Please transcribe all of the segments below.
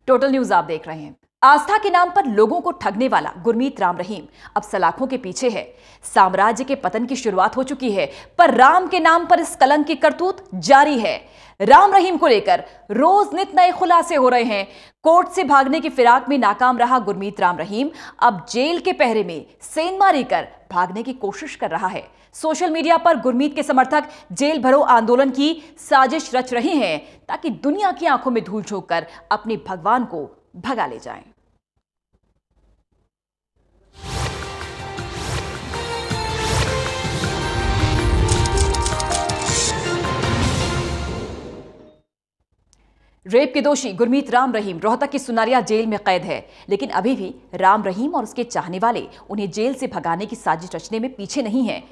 Total news आप देख रहे हैं। आस्था के नाम पर लोगों को ठगने वाला गुरमीत राम रहीम अब सलाखों के पीछे है। साम्राज्य के पतन की शुरुआत हो चुकी है, पर राम के नाम पर इस कलंक की करतूत जारी है। राम रहीम को लेकर रोज नित नए खुलासे हो रहे हैं। कोर्ट से भागने की फिराक में नाकाम रहा गुरमीत राम रहीम अब जेल के पहरे में सेंधमारी कर भागने की कोशिश कर रहा है। सोशल मीडिया पर गुरमीत के समर्थक जेल भरो आंदोलन की साजिश रच रहे हैं ताकि दुनिया की आंखों में धूल झोंक कर अपने भगवान को भगा ले जाएं। रेप के दोषी गुरमीत राम रहीम रोहतक की सुनारिया जेल में कैद है, लेकिन अभी भी राम रहीम और उसके चाहने वाले उन्हें जेल से भगाने की साजिश रचने में पीछे नहीं हैं।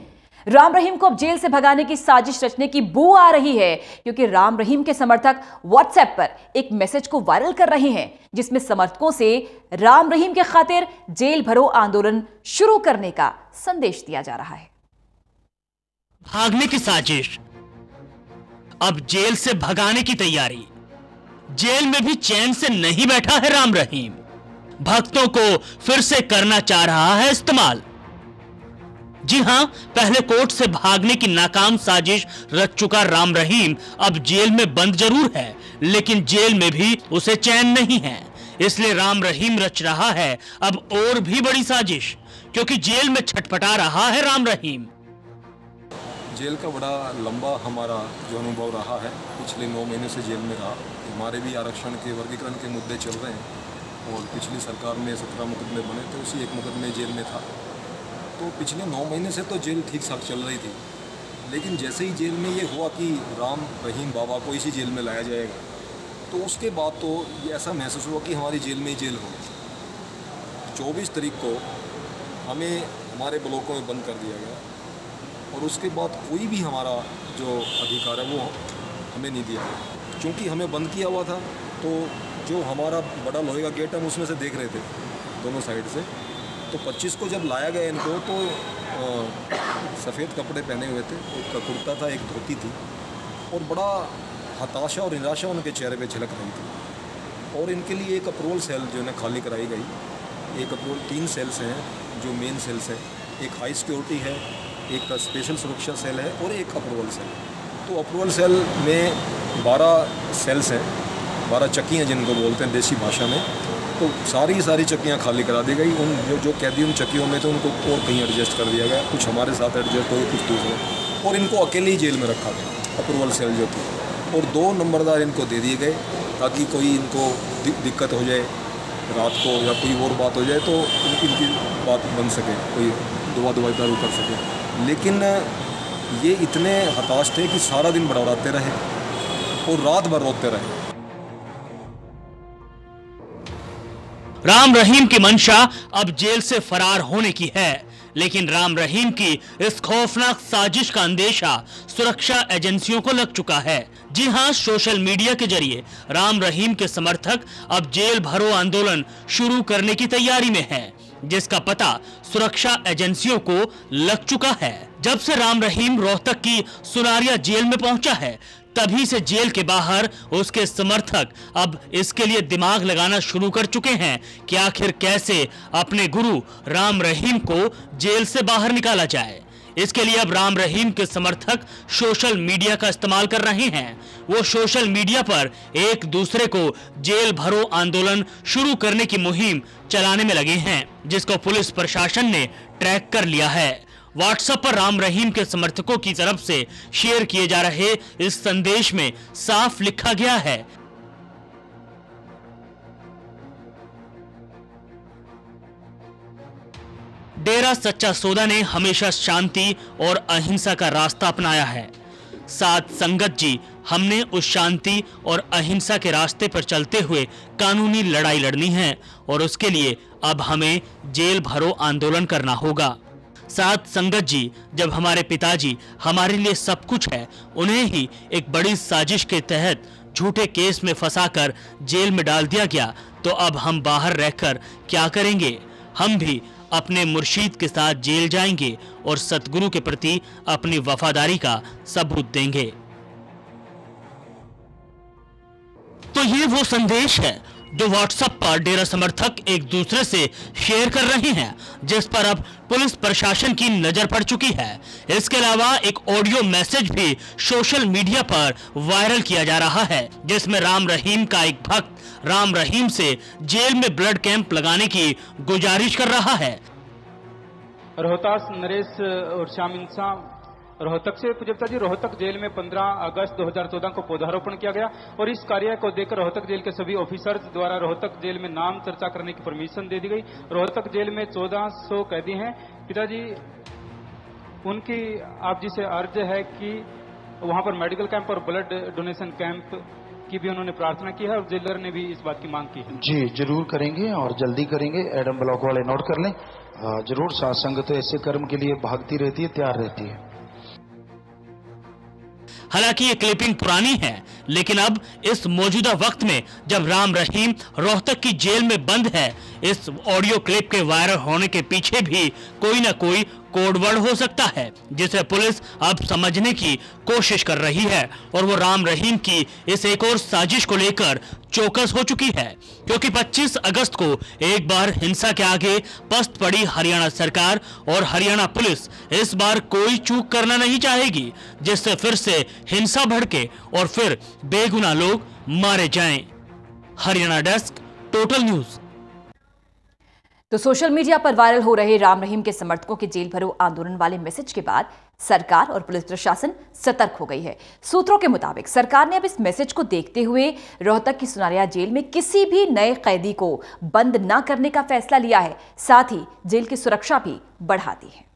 राम रहीम को अब जेल से भगाने की साजिश रचने की बू आ रही है, क्योंकि राम रहीम के समर्थक व्हाट्सएप पर एक मैसेज को वायरल कर रहे हैं, जिसमें समर्थकों से राम रहीम के खातिर जेल भरो आंदोलन शुरू करने का संदेश दिया जा रहा है। भागने की साजिश, अब जेल से भगाने की तैयारी। जेल में भी चैन से नहीं बैठा है राम रहीम, भक्तों को फिर से करना चाह रहा है इस्तेमाल। जी हां, पहले कोर्ट से भागने की नाकाम साजिश रच चुका राम रहीम अब जेल में बंद जरूर है, लेकिन जेल में भी उसे चैन नहीं है। इसलिए राम रहीम रच रहा है अब और भी बड़ी साजिश, क्योंकि जेल में छटपटा रहा है राम रहीम। जेल का बड़ा लंबा हमारा जो अनुभव रहा है, पिछले 9 महीने से जेल में रहा। हमारे भी आरक्षण के वर्गीकरण के मुद्दे चल रहे हैं और पिछली सरकार में 17 मुकदमे बने थे, उसी एक मुकदमे जेल में था। तो पिछले 9 महीने से तो जेल ठीक ठाक चल रही थी, लेकिन जैसे ही जेल में ये हुआ कि राम रहीम बाबा को इसी जेल में लाया जाएगा, तो उसके बाद तो ये ऐसा महसूस हुआ कि हमारी जेल में ही जेल हो। 24 तारीख को हमें हमारे ब्लॉकों में बंद कर दिया गया और उसके बाद कोई भी हमारा जो अधिकार है वो हमें नहीं दिया गया। क्योंकि हमें बंद किया हुआ था, तो जो हमारा बड़ा लोहे का गेट हम उसमें से देख रहे थे दोनों साइड से। तो 25 को जब लाया गया इनको, तो सफ़ेद कपड़े पहने हुए थे, एक कुर्ता था, एक धोती थी, और बड़ा हताशा और निराशा उनके चेहरे पे झलक रही थी। और इनके लिए एक अप्रूवल सेल जो है खाली कराई गई। एक अप्रूवल 3 सेल्स हैं जो मेन सेल्स हैं, एक हाई सिक्योरिटी है, एक स्पेशल सुरक्षा सेल है और एक अप्रूवल सेल। तो अप्रूवल सेल में 12 सेल्स हैं, 12 चक्कियाँ जिनको बोलते हैं देसी भाषा में। तो सारी चक्कियाँ खाली करा दी गई। उन जो कैदी उन चक्कियों में थे उनको और कहीं एडजस्ट कर दिया गया, कुछ हमारे साथ एडजस्ट हुए, कुछ दूसरे, और इनको अकेले ही जेल में रखा गया, अप्रूवल सेल जो थी। और 2 नंबरदार इनको दे दिए गए ताकि कोई इनको दिक्कत हो जाए रात को या कोई और बात हो जाए तो इनकी बात बन सके, कोई दुआ दारू कर सके। लेकिन ये इतने हताश थे कि सारा दिन बड़बड़ाते रहे और रात भर रोते रहे। राम रहीम की मंशा अब जेल से फरार होने की है, लेकिन राम रहीम की इस खौफनाक साजिश का अंदेशा सुरक्षा एजेंसियों को लग चुका है। जी हां, सोशल मीडिया के जरिए राम रहीम के समर्थक अब जेल भरो आंदोलन शुरू करने की तैयारी में हैं, जिसका पता सुरक्षा एजेंसियों को लग चुका है। जब से राम रहीम रोहतक की सुनारिया जेल में पहुंचा है, तभी से जेल के बाहर उसके समर्थक अब इसके लिए दिमाग लगाना शुरू कर चुके हैं कि आखिर कैसे अपने गुरु राम रहीम को जेल से बाहर निकाला जाए। इसके लिए अब राम रहीम के समर्थक सोशल मीडिया का इस्तेमाल कर रहे हैं। वो सोशल मीडिया पर एक दूसरे को जेल भरो आंदोलन शुरू करने की मुहिम चलाने में लगे हैं, जिसको पुलिस प्रशासन ने ट्रैक कर लिया है। व्हाट्सएप पर राम रहीम के समर्थकों की तरफ से शेयर किए जा रहे इस संदेश में साफ लिखा गया है, डेरा सच्चा सौदा ने हमेशा शांति और अहिंसा का रास्ता अपनाया है। साथ संगत जी, हमने उस शांति और अहिंसा के रास्ते पर चलते हुए कानूनी लड़ाई लड़नी है और उसके लिए अब हमें जेल भरो आंदोलन करना होगा। साथ संगत जी, जब हमारे पिताजी हमारे लिए सब कुछ है, उन्हें ही एक बड़ी साजिश के तहत झूठे केस में फंसाकर जेल में डाल दिया गया, तो अब हम बाहर रहकर क्या करेंगे? हम भी अपने मुर्शीद के साथ जेल जाएंगे और सतगुरु के प्रति अपनी वफादारी का सबूत देंगे। तो ये वो संदेश है जो व्हाट्सएप पर डेरा समर्थक एक दूसरे से शेयर कर रहे हैं, जिस पर अब पुलिस प्रशासन की नजर पड़ चुकी है। इसके अलावा एक ऑडियो मैसेज भी सोशल मीडिया पर वायरल किया जा रहा है, जिसमें राम रहीम का एक भक्त राम रहीम से जेल में ब्लड कैंप लगाने की गुजारिश कर रहा है। रोहतास नरेश और श्याम इंसान रोहतक से। पुजप्ता जी, रोहतक जेल में 15 अगस्त 2014 को पौधारोपण किया गया और इस कार्य को देखकर रोहतक जेल के सभी ऑफिसर्स द्वारा रोहतक जेल में नाम चर्चा करने की परमिशन दे दी गई। रोहतक जेल में 1400 कैदी हैं। पिताजी, उनकी आप जी से अर्ज है कि वहां पर मेडिकल कैंप और ब्लड डोनेशन कैंप की भी उन्होंने प्रार्थना की है और जेलर ने भी इस बात की मांग की है। जी जरूर करेंगे और जल्दी करेंगे। एडम ब्लॉक वाले नोट कर लें। जरूर सात्संग तो ऐसे कर्म के लिए भागती रहती है, तैयार रहती है। हालांकि ये क्लिपिंग पुरानी है, लेकिन अब इस मौजूदा वक्त में जब राम रहीम रोहतक की जेल में बंद है, इस ऑडियो क्लिप के वायरल होने के पीछे भी कोई ना कोई कोडवर्ड हो सकता है, जिसे पुलिस अब समझने की कोशिश कर रही है। और वो राम रहीम की इस एक और साजिश को लेकर चौकस हो चुकी है, क्योंकि 25 अगस्त को एक बार हिंसा के आगे पस्त पड़ी हरियाणा सरकार और हरियाणा पुलिस इस बार कोई चूक करना नहीं चाहेगी, जिससे फिर से हिंसा भड़के और फिर बेगुनाह लोग मारे जाएं। Haryana desk, total news. तो सोशल मीडिया पर वायरल हो रहे राम रहीम के समर्थकों के जेल भरो आंदोलन वाले मैसेज के बाद सरकार और पुलिस प्रशासन सतर्क हो गई है। सूत्रों के मुताबिक सरकार ने अब इस मैसेज को देखते हुए रोहतक की सुनारिया जेल में किसी भी नए कैदी को बंद न करने का फैसला लिया है, साथ ही जेल की सुरक्षा भी बढ़ा दी है।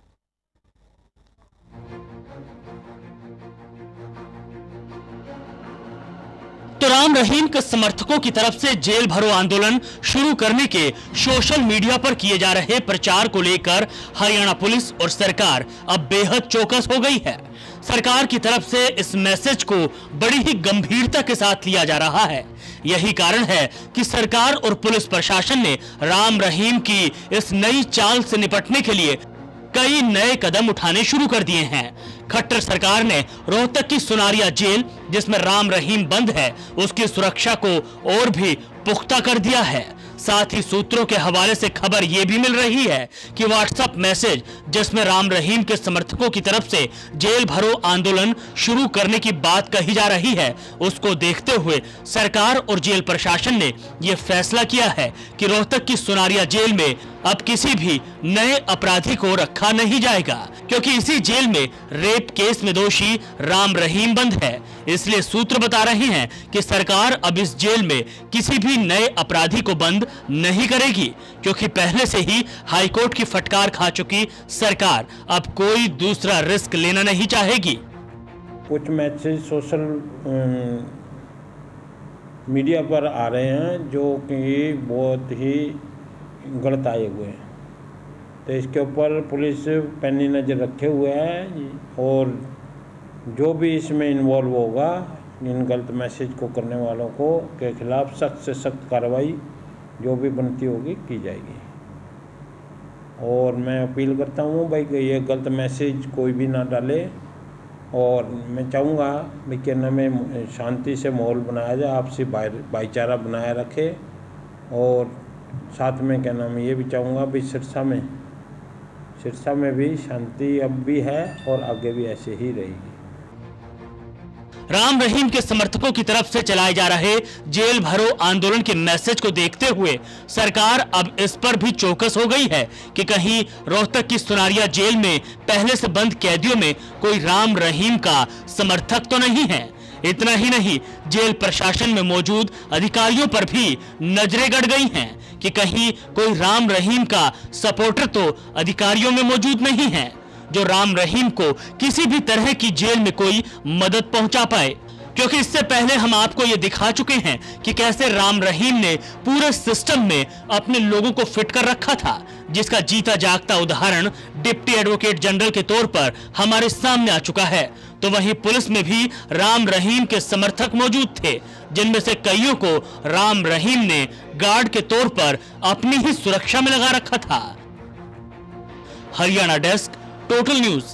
तो राम रहीम के समर्थकों की तरफ से जेल भरो आंदोलन शुरू करने के सोशल मीडिया पर किए जा रहे प्रचार को लेकर हरियाणा पुलिस और सरकार अब बेहद चौकस हो गई है। सरकार की तरफ से इस मैसेज को बड़ी ही गंभीरता के साथ लिया जा रहा है। यही कारण है कि सरकार और पुलिस प्रशासन ने राम रहीम की इस नई चाल से निपटने के लिए कई नए कदम उठाने शुरू कर दिए हैं। खट्टर सरकार ने रोहतक की सुनारिया जेल, जिसमें राम रहीम बंद है, उसकी सुरक्षा को और भी पुख्ता कर दिया है। साथ ही सूत्रों के हवाले से खबर यह भी मिल रही है कि व्हाट्सएप मैसेज जिसमें राम रहीम के समर्थकों की तरफ से जेल भरो आंदोलन शुरू करने की बात कही जा रही है, उसको देखते हुए सरकार और जेल प्रशासन ने यह फैसला किया है कि रोहतक की सुनारिया जेल में अब किसी भी नए अपराधी को रखा नहीं जाएगा, क्योंकि इसी जेल में रेप केस में दोषी राम रहीम बंद है। इसलिए सूत्र बता रहे हैं कि सरकार अब इस जेल में किसी भी नए अपराधी को बंद नहीं करेगी, क्योंकि पहले से ही हाईकोर्ट की फटकार खा चुकी सरकार अब कोई दूसरा रिस्क लेना नहीं चाहेगी। कुछ मैसेज सोशल मीडिया पर आ रहे हैं जो कि बहुत ही गलत आए हुए हैं, तो इसके ऊपर पुलिस पैनी नज़र रखे हुए है और जो भी इसमें इन्वॉल्व होगा इन गलत मैसेज को करने वालों को के खिलाफ सख्त से सख्त कार्रवाई जो भी बनती होगी की जाएगी। और मैं अपील करता हूँ भाई कि ये गलत मैसेज कोई भी ना डाले, और मैं चाहूँगा भाई कि न में शांति से माहौल बनाया जाए, आपसी भाईचारा बनाए रखे, और साथ में क्या नाम ये भी चाहूँगा भाई सिरसा में भी शांति अब भी है और आगे भी ऐसे ही रहेगी। राम रहीम के समर्थकों की तरफ से चलाए जा रहे जेल भरो आंदोलन के मैसेज को देखते हुए सरकार अब इस पर भी चौकस हो गई है कि कहीं रोहतक की सुनारिया जेल में पहले से बंद कैदियों में कोई राम रहीम का समर्थक तो नहीं है। इतना ही नहीं, जेल प्रशासन में मौजूद अधिकारियों पर भी नजरें गड़ गई हैं कि कहीं कोई राम रहीम का सपोर्टर तो अधिकारियों में मौजूद नहीं है, जो राम रहीम को किसी भी तरह की जेल में कोई मदद पहुंचा पाए। क्योंकि इससे पहले हम आपको ये दिखा चुके हैं कि कैसे राम रहीम ने पूरे सिस्टम में अपने लोगों को फिट कर रखा था, जिसका जीता जागता उदाहरण डिप्टी एडवोकेट जनरल के तौर पर हमारे सामने आ चुका है। तो वहीं पुलिस में भी राम रहीम के समर्थक मौजूद थे, जिनमें से कईयों को राम रहीम ने गार्ड के तौर पर अपनी ही सुरक्षा में लगा रखा था। Haryana desk, total news.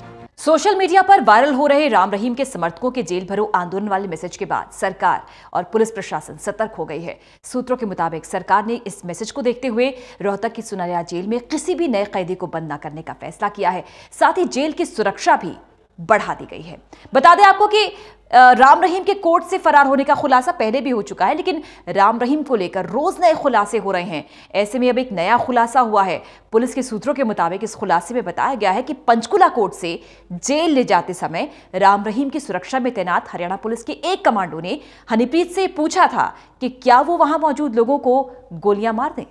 Social media पर वायरल हो रहे राम रहीम के समर्थकों के जेल भरो आंदोलन वाले मैसेज के बाद सरकार और पुलिस प्रशासन सतर्क हो गई है। सूत्रों के मुताबिक सरकार ने इस मैसेज को देखते हुए रोहतक की सुनरिया जेल में किसी भी नए कैदी को बंद न करने का फैसला किया है। साथ ही जेल की सुरक्षा भी बढ़ा दी गई है। बता दें आपको कि राम रहीम के कोर्ट से फरार होने का खुलासा पहले भी हो चुका है, लेकिन राम रहीम को लेकर रोज नए खुलासे हो रहे हैं। ऐसे में अब एक नया खुलासा हुआ है। पुलिस के सूत्रों के मुताबिक इस खुलासे में बताया गया है कि पंचकुला कोर्ट से जेल ले जाते समय राम रहीम की सुरक्षा में तैनात हरियाणा पुलिस के एक कमांडो ने हनीप्रीत से पूछा था कि क्या वो वहां मौजूद लोगों को गोलियां मार दें।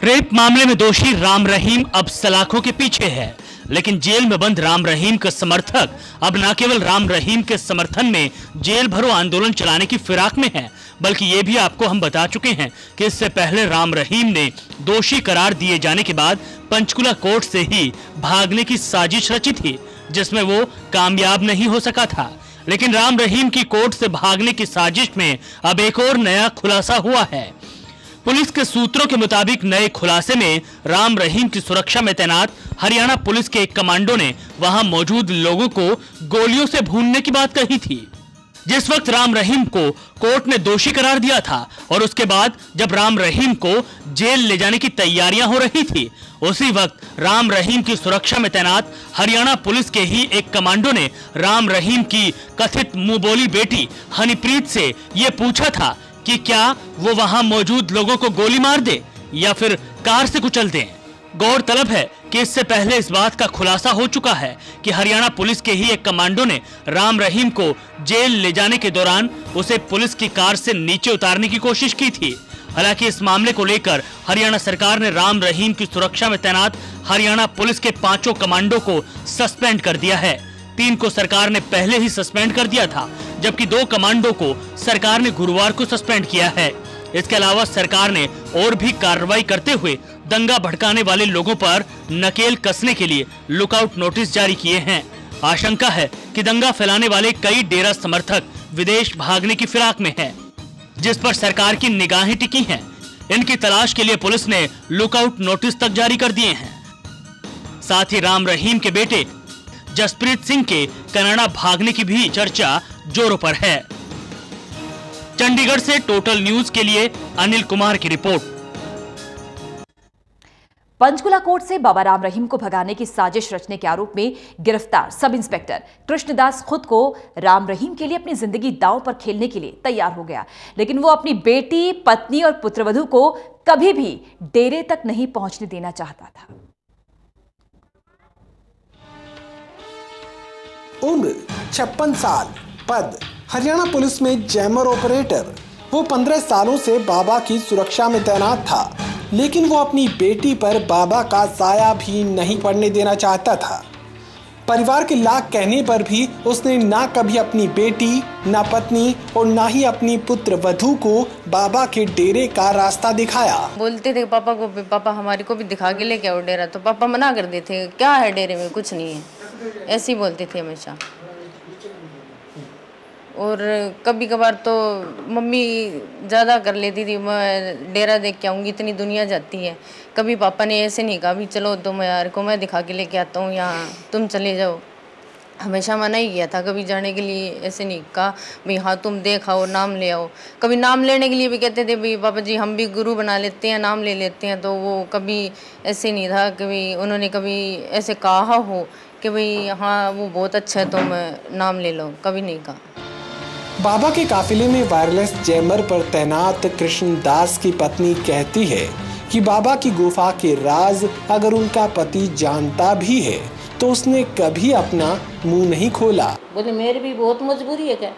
रेप मामले में दोषी राम रहीम अब सलाखों के पीछे है, लेकिन जेल में बंद राम रहीम के समर्थक अब न केवल राम रहीम के समर्थन में जेल भरो आंदोलन चलाने की फिराक में है, बल्कि ये भी आपको हम बता चुके हैं कि इससे पहले राम रहीम ने दोषी करार दिए जाने के बाद पंचकुला कोर्ट से ही भागने की साजिश रची थी, जिसमें वो कामयाब नहीं हो सका था। लेकिन राम रहीम की कोर्ट से भागने की साजिश में अब एक और नया खुलासा हुआ है। पुलिस के सूत्रों के मुताबिक नए खुलासे में राम रहीम की सुरक्षा में तैनात हरियाणा पुलिस के एक कमांडो ने वहां मौजूद लोगों को गोलियों से भूनने की बात कही थी। जिस वक्त राम रहीम को कोर्ट ने दोषी करार दिया था और उसके बाद जब राम रहीम को जेल ले जाने की तैयारियां हो रही थी, उसी वक्त राम रहीम की सुरक्षा में तैनात हरियाणा पुलिस के ही एक कमांडो ने राम रहीम की कथित मुंहबोली बेटी हनीप्रीत से ये पूछा था कि क्या वो वहां मौजूद लोगों को गोली मार दे या फिर कार से कुचल दें। गौरतलब है कि इससे पहले इस बात का खुलासा हो चुका है कि हरियाणा पुलिस के ही एक कमांडो ने राम रहीम को जेल ले जाने के दौरान उसे पुलिस की कार से नीचे उतारने की कोशिश की थी। हालांकि इस मामले को लेकर हरियाणा सरकार ने राम रहीम की सुरक्षा में तैनात हरियाणा पुलिस के 5 कमांडो को सस्पेंड कर दिया है। 3 को सरकार ने पहले ही सस्पेंड कर दिया था, जबकि 2 कमांडो को सरकार ने गुरुवार को सस्पेंड किया है। इसके अलावा सरकार ने और भी कार्रवाई करते हुए दंगा भड़काने वाले लोगों पर नकेल कसने के लिए लुकआउट नोटिस जारी किए हैं। आशंका है कि दंगा फैलाने वाले कई डेरा समर्थक विदेश भागने की फिराक में हैं, जिस पर सरकार की निगाहें टिकी हैं। इनकी तलाश के लिए पुलिस ने लुकआउट नोटिस तक जारी कर दिए हैं। साथ ही राम रहीम के बेटे जसप्रीत सिंह के कनाडा भागने की भी चर्चा जोरों पर है। चंडीगढ़ से टोटल न्यूज के लिए अनिल कुमार की रिपोर्ट। पंचकुला कोर्ट से बाबा राम रहीम को भगाने की साजिश रचने के आरोप में गिरफ्तार सब इंस्पेक्टर कृष्णदास खुद को राम रहीम के लिए अपनी जिंदगी दांव पर खेलने के लिए तैयार हो गया, लेकिन वो अपनी बेटी, पत्नी और पुत्रवधू को कभी भी डेरे तक नहीं पहुंचने देना चाहता था। उम्र 56 साल, पद हरियाणा पुलिस में जैमर ऑपरेटर। वो 15 सालों से बाबा की सुरक्षा में तैनात था, लेकिन वो अपनी बेटी पर बाबा का साया भी नहीं पड़ने देना चाहता था। परिवार के लाख कहने पर भी उसने ना कभी अपनी बेटी, ना पत्नी और ना ही अपनी पुत्र वधू को बाबा के डेरे का रास्ता दिखाया। बोलते थे पापा को, पापा हमारे को भी दिखा के लेके आओ डेरा, तो पापा मना कर देते थे, क्या है डेरे में, कुछ नहीं है, ऐसे ही बोलते थे हमेशा। और कभी कभार तो मम्मी ज़्यादा कर लेती थी, मैं डेरा देख के आऊँगी, इतनी दुनिया जाती है। कभी पापा ने ऐसे नहीं कहा भी चलो तुम यार को मैं दिखा के लेके आता हूँ, यहाँ तुम चले जाओ। हमेशा मना ही किया था, कभी जाने के लिए ऐसे नहीं कहा भाई हाँ तुम देख आओ, नाम ले आओ। कभी नाम लेने के लिए भी कहते थे भाई पापा जी हम भी गुरु बना लेते हैं, नाम ले लेते हैं, तो वो कभी ऐसे नहीं था कि भाई उन्होंने कभी ऐसे कहा हो कि भाई हाँ वो बहुत अच्छा है तुम नाम ले लो, कभी नहीं कहा। बाबा के काफिले में वायरलेस जैमर पर तैनात कृष्णदास की पत्नी कहती है कि बाबा की गुफा के राज अगर उनका पति जानता भी है तो उसने कभी अपना मुंह नहीं खोला। बोले मेरी भी बहुत मजबूरी है क्या,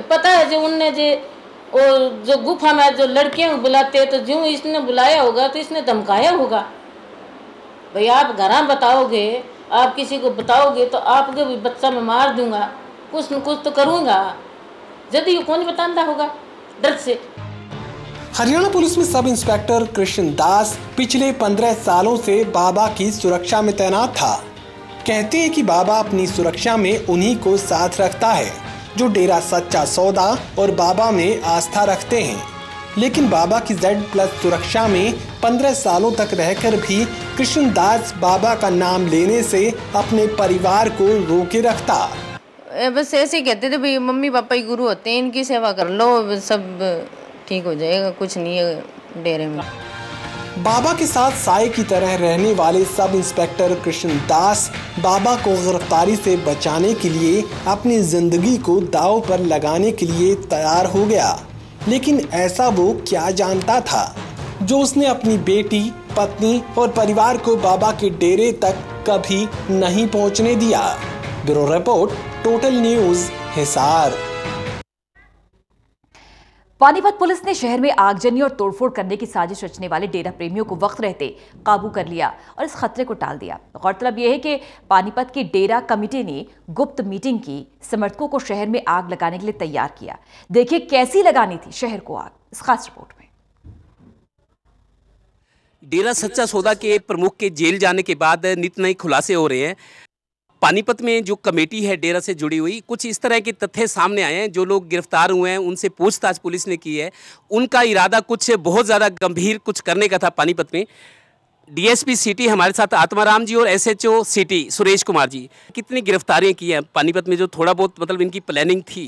पता है जो उनने जो गुफा में जो लड़कियां बुलाते हैं, तो जो इसने बुलाया होगा तो इसने धमकाया होगा भाई आप घर बताओगे, आप किसी को बताओगे तो आपके भी बच्चा मैं मार दूंगा, कुछ न कुछ तो करूंगा, यदि कौन बताता होगा डर से। हरियाणा पुलिस में सब इंस्पेक्टर कृष्णदास पिछले 15 सालों से बाबा की सुरक्षा में तैनात था। कहते हैं कि बाबा अपनी सुरक्षा में उन्हीं को साथ रखता है जो डेरा सच्चा सौदा और बाबा में आस्था रखते हैं। लेकिन बाबा की Z+ सुरक्षा में 15 सालों तक रहकर भी कृष्णदास बाबा का नाम लेने से अपने परिवार को रोके रखता। बस ऐसे ही कहते थे भाई मम्मी पापा ही गुरु होते हैं, इनकी सेवा कर लो, सब ठीक हो जाएगा, कुछ नहीं है डेरे में। बाबा के साथ साए की तरह रहने वाले सब इंस्पेक्टर कृष्णदास बाबा को गिरफ्तारी से बचाने के लिए अपनी जिंदगी को दांव पर लगाने के लिए तैयार हो गया। लेकिन ऐसा वो क्या जानता था जो उसने अपनी बेटी, पत्नी और परिवार को बाबा के डेरे तक कभी नहीं पहुंचने दिया। Bureau report, total news, Hisar. Panipat police ने शहर में आगजनी और तोड़फोड़ करने की साजिश रचने वाले डेरा प्रेमियों को वक्त रहते काबू कर लिया और इस खतरे को टाल दिया। गौरतलब यह है कि पानीपत की डेरा कमेटी ने गुप्त मीटिंग की, समर्थकों को शहर में आग लगाने के लिए तैयार किया। देखिए कैसी लगानी थी शहर को आग, इस खास रिपोर्ट में। डेरा सच्चा सौदा के प्रमुख के जेल जाने के बाद नित नए खुलासे हो रहे हैं। पानीपत में जो कमेटी है डेरा से जुड़ी हुई, कुछ इस तरह के तथ्य सामने आए हैं। जो लोग गिरफ्तार हुए हैं उनसे पूछताछ पुलिस ने की है। उनका इरादा कुछ बहुत ज़्यादा गंभीर कुछ करने का था पानीपत में। डीएसपी सिटी हमारे साथ आत्माराम जी और एसएचओ सिटी सुरेश कुमार जी, कितनी गिरफ्तारियां की हैं पानीपत में? जो थोड़ा बहुत मतलब इनकी प्लानिंग थी,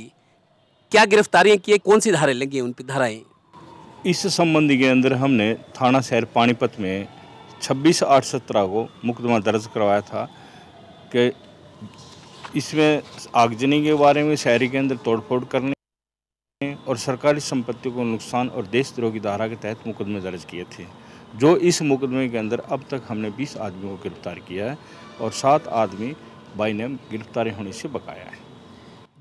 क्या गिरफ्तारियां की है, कौन सी धाराएं लगी हैं उन पर धाराएं? इस संबंध के अंदर हमने थाना शहर पानीपत में 26/8/17 को मुकदमा दर्ज करवाया था कि इसमें आगजनी के बारे में, शहरी के अंदर तोड़फोड़ करने और सरकारी संपत्ति को नुकसान और देशद्रोह की धारा के तहत मुकदमे दर्ज किए थे। जो इस मुकदमे के अंदर अब तक हमने 20 आदमियों को गिरफ्तार किया है और 7 आदमी बाई नेम गिरफ्तारी होने से बकाया है।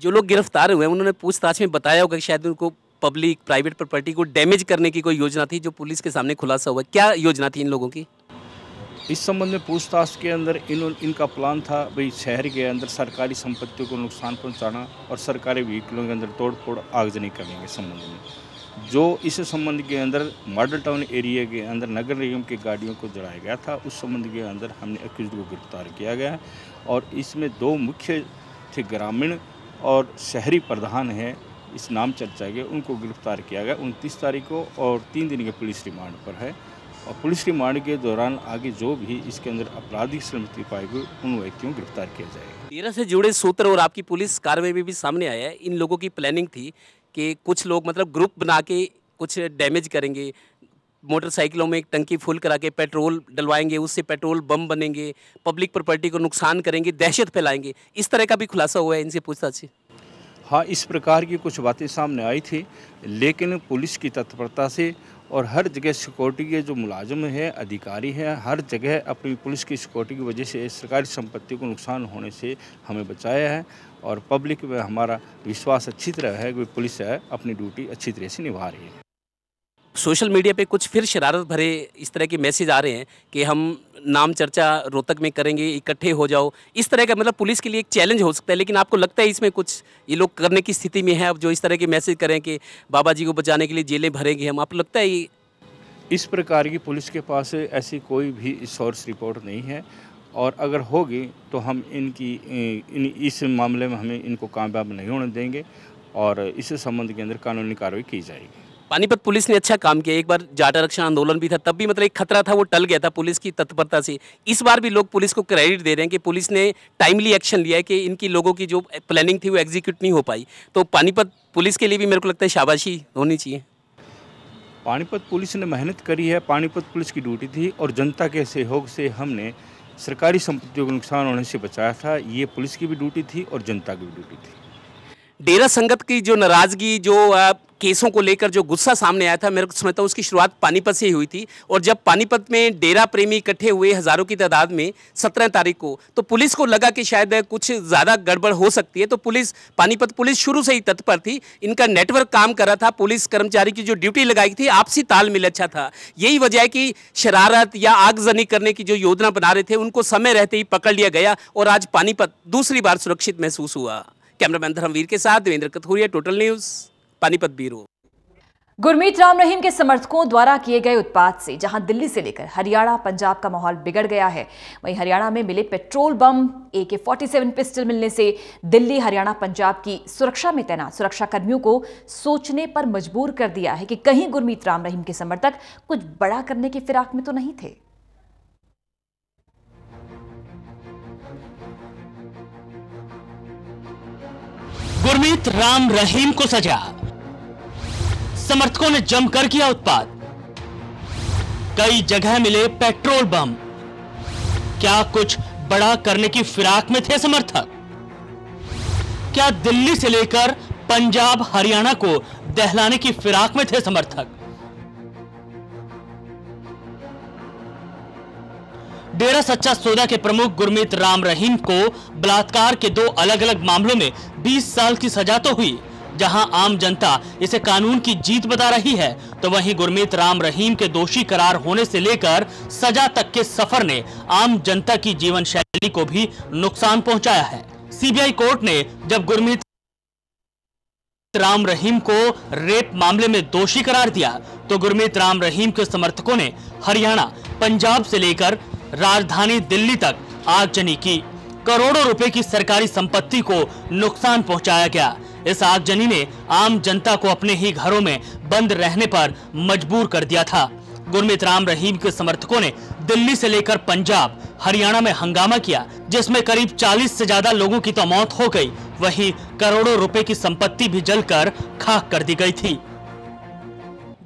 जो लोग गिरफ्तार हुए हैं उन्होंने पूछताछ में बताया होगा कि शायद उनको पब्लिक प्राइवेट प्रॉपर्टी को डैमेज करने की कोई योजना थी, जो पुलिस के सामने खुलासा हुआ। क्या योजना थी इन लोगों की? इस संबंध में पूछताछ के अंदर इनका प्लान था भाई शहर के अंदर सरकारी संपत्तियों को नुकसान पहुंचाना और सरकारी व्हीकलों के अंदर तोड़फोड़ आगजनी करने के संबंध में। जो इस संबंध के अंदर मॉडल टाउन एरिया के अंदर नगर निगम की गाड़ियों को जलाया गया था, उस संबंध के अंदर हमने एक्यूज को गिरफ्तार किया गया और इसमें 2 मुख्य थे, ग्रामीण और शहरी प्रधान हैं इस नाम चर्चा के, उनको गिरफ्तार किया गया 29 तारीख को और 3 दिन के पुलिस रिमांड पर है। और पुलिस रिमांड के दौरान आगे जो भी इसके अंदर आपराधिक संगति पाई गई उन व्यक्तियों को गिरफ्तार किया जाएगा। डेरा से जुड़े सूत्र और आपकी पुलिस कार्रवाई में भी सामने आया है। इन लोगों की प्लानिंग थी कि कुछ लोग मतलब ग्रुप बना के कुछ डैमेज करेंगे, मोटरसाइकिलों में एक टंकी फुल करा के पेट्रोल डलवाएंगे, उससे पेट्रोल बम बनेंगे, पब्लिक प्रॉपर्टी को नुकसान करेंगे, दहशत फैलाएंगे। इस तरह का भी खुलासा हुआ है इनसे पूछताछ से? हाँ, इस प्रकार की कुछ बातें सामने आई थी, लेकिन पुलिस की तत्परता से और हर जगह सिक्योरिटी के जो मुलाजिम है, अधिकारी हैं, हर जगह अपनी पुलिस की सिक्योरिटी की वजह से सरकारी संपत्ति को नुकसान होने से हमें बचाया है और पब्लिक में हमारा विश्वास अच्छी तरह है कि पुलिस है अपनी ड्यूटी अच्छी तरह से निभा रही है। सोशल मीडिया पे कुछ फिर शरारत भरे इस तरह के मैसेज आ रहे हैं कि हम नाम चर्चा रोहतक में करेंगे, इकट्ठे हो जाओ। इस तरह का मतलब पुलिस के लिए एक चैलेंज हो सकता है, लेकिन आपको लगता है इसमें कुछ ये लोग करने की स्थिति में है अब जो इस तरह के मैसेज करें कि बाबा जी को बचाने के लिए जेलें भरेंगे हम? आपको लगता है ये इस प्रकार की पुलिस के पास ऐसी कोई भी सोर्स रिपोर्ट नहीं है और अगर होगी तो हम इस मामले में हमें इनको कामयाब नहीं होने देंगे और इस संबंध के अंदर कानूनी कार्रवाई की जाएगी। पानीपत पुलिस ने अच्छा काम किया। एक बार जाट आरक्षण आंदोलन भी था, तब भी मतलब एक खतरा था, वो टल गया था पुलिस की तत्परता से। इस बार भी लोग पुलिस को क्रेडिट दे रहे हैं कि पुलिस ने टाइमली एक्शन लिया है कि इनकी लोगों की जो प्लानिंग थी वो एग्जीक्यूट नहीं हो पाई। तो पानीपत पुलिस के लिए भी मेरे को लगता है शाबाशी होनी चाहिए। पानीपत पुलिस ने मेहनत करी है, पानीपत पुलिस की ड्यूटी थी और जनता के सहयोग से हमने सरकारी संपत्तियों को नुकसान होने से बचाया था। ये पुलिस की भी ड्यूटी थी और जनता की भी ड्यूटी थी। डेरा संगत की जो नाराजगी, जो केसों को लेकर जो गुस्सा सामने आया था, मेरे को समझता हूँ उसकी शुरुआत पानीपत से ही हुई थी। और जब पानीपत में डेरा प्रेमी इकट्ठे हुए हज़ारों की तादाद में 17 तारीख को, तो पुलिस को लगा कि शायद कुछ ज़्यादा गड़बड़ हो सकती है। तो पानीपत पुलिस शुरू से ही तत्पर थी, इनका नेटवर्क काम कर रहा था। पुलिस कर्मचारी की जो ड्यूटी लगाई थी, आपसी तालमेल अच्छा था। यही वजह है कि शरारत या आगजनी करने की जो योजना बना रहे थे उनको समय रहते ही पकड़ लिया गया और आज पानीपत दूसरी बार सुरक्षित महसूस हुआ। कैमरामैन धर्मवीर के साथ Devendra Kathuria, total news, Panipat bureau. Gurmeet Ram Rahim के समर्थकों द्वारा किए गए उत्पात से जहां दिल्ली से लेकर हरियाणा पंजाब का माहौल बिगड़ गया है, वहीं हरियाणा में मिले पेट्रोल बम, AK-47 पिस्टल मिलने से दिल्ली हरियाणा पंजाब की सुरक्षा में तैनात सुरक्षा कर्मियों को सोचने पर मजबूर कर दिया है कि कहीं गुरमीत राम रहीम के समर्थक कुछ बड़ा करने की फिराक में तो नहीं थे। गुरमीत राम रहीम को सजा, समर्थकों ने जमकर किया उत्पात, कई जगह मिले पेट्रोल बम। क्या कुछ बड़ा करने की फिराक में थे समर्थक? क्या दिल्ली से लेकर पंजाब हरियाणा को दहलाने की फिराक में थे समर्थक? डेरा सच्चा सौदा के प्रमुख गुरमीत राम रहीम को बलात्कार के 2 अलग अलग मामलों में 20 साल की सजा तो हुई। जहां आम जनता इसे कानून की जीत बता रही है, तो वहीं गुरमीत राम रहीम के दोषी करार होने से लेकर सजा तक के सफर ने आम जनता की जीवन शैली को भी नुकसान पहुंचाया है। सीबीआई कोर्ट ने जब गुरमीत राम रहीम को रेप मामले में दोषी करार दिया, तो गुरमीत राम रहीम के समर्थकों ने हरियाणा, पंजाब से लेकर राजधानी दिल्ली तक आगजनी की। करोड़ों रुपए की सरकारी संपत्ति को नुकसान पहुंचाया गया। इस आगजनी ने आम जनता को अपने ही घरों में बंद रहने पर मजबूर कर दिया था। गुरमीत राम रहीम के समर्थकों ने दिल्ली से लेकर पंजाब, हरियाणा में हंगामा किया, जिसमें करीब 40 से ज्यादा लोगों की तो मौत हो गई, वहीं करोड़ों रुपए की संपत्ति भी जलकर खाक कर दी गई थी।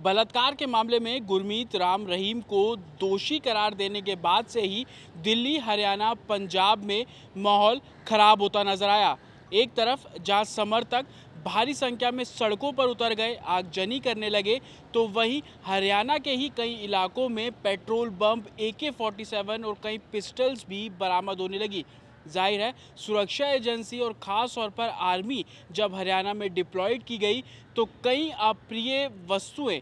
बलात्कार के मामले में गुरमीत राम रहीम को दोषी करार देने के बाद से ही दिल्ली, हरियाणा, पंजाब में माहौल खराब होता नजर आया। एक तरफ जहां समर्थक भारी संख्या में सड़कों पर उतर गए, आगजनी करने लगे, तो वहीं हरियाणा के ही कई इलाकों में पेट्रोल बम, AK-47 और कई पिस्टल्स भी बरामद होने लगी। जाहिर है सुरक्षा एजेंसी और ख़ास तौर पर आर्मी जब हरियाणा में डिप्लॉयड की गई तो कई अप्रिय वस्तुएं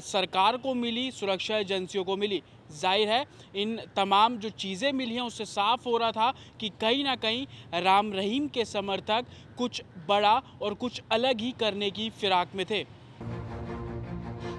सरकार को मिली, सुरक्षा एजेंसियों को मिली। जाहिर है इन तमाम जो चीज़ें मिली हैं उससे साफ हो रहा था कि कहीं ना कहीं राम रहीम के समर्थक कुछ बड़ा और कुछ अलग ही करने की फिराक में थे।